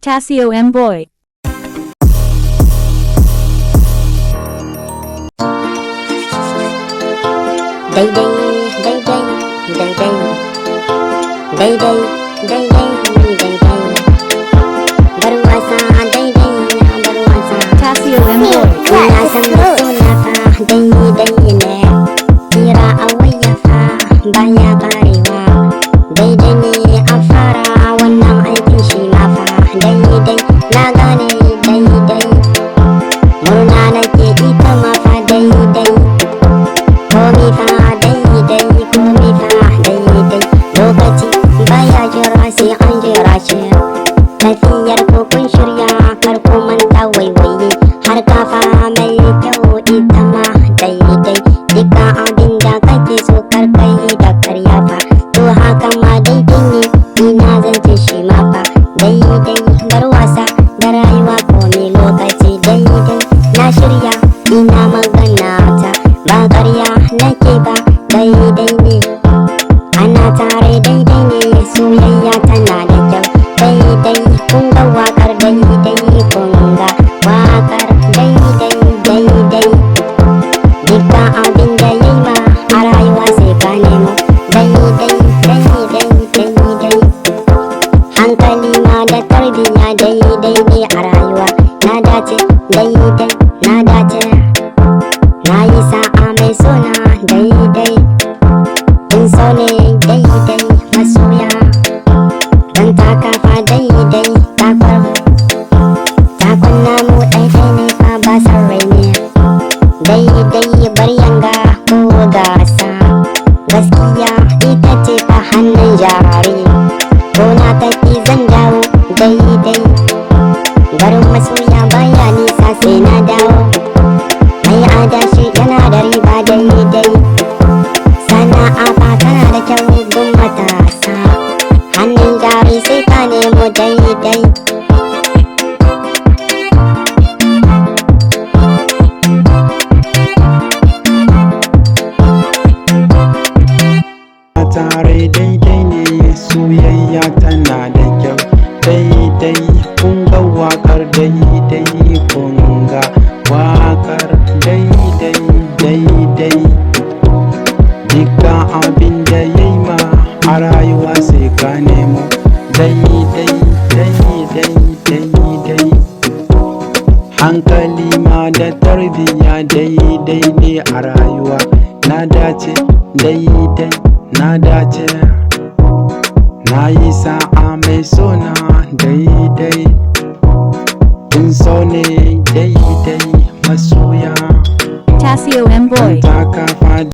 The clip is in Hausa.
Tasio M. Boy. Tasio M. Baya karewa daidai ne a fara wannan aikin shi ma fa daidai na gane daidai murna nake ita ma fa daidai komi fa daidai komi fa daidai lokaci baya jira sai an jira shi tafiyar ko kun shirya kar ku manta waiwaye har ka fa mai kyau ita ma daidai duka abin da kake so kar kai da karya fa to haka ma daidai ne ina zance shi ma fa daidai bar wasa da rayuwa komai lokaci daidai na shirya ina magana ta ba karya nake ba daidai ne ana tare daidai ne soyayya tana da kyau daidai kun ga wakar daidai kun ga wakar daidai daidai duka abin da yayi ma a rayuwa sai ka nemo daidai daidai daidai hankali ma da tarbiyya daidai ne a rayuwa na dace daidai na dace na yi sa'a mai sona daidai in so ne daidai masoya dan taka fa daidai takon namu daidai ne fa ba san rai ne daidai bar yanga ko gasa gaskiya ita ce fa hannun jari ko na tafi zan dawo daidai garin masoya baya nisa sai na dawo mai adashi yana da riba daidai sana'a fa tana da kyau gun matasa hannun jari sai ka nemo daidai tare daidai ne soyayya tana da kyau daidai kun ga wakar daidai kun ga wakar daidai daidai duka abin da yayi ma a rayuwa sai ka nemo daidai daidai daidai hankali ma da tarbiyya daidai ne a rayuwa na dace daidai na dace na yi sa'a mai sona daidai in so ne daidai masoya Tasio M. Boy. taka fa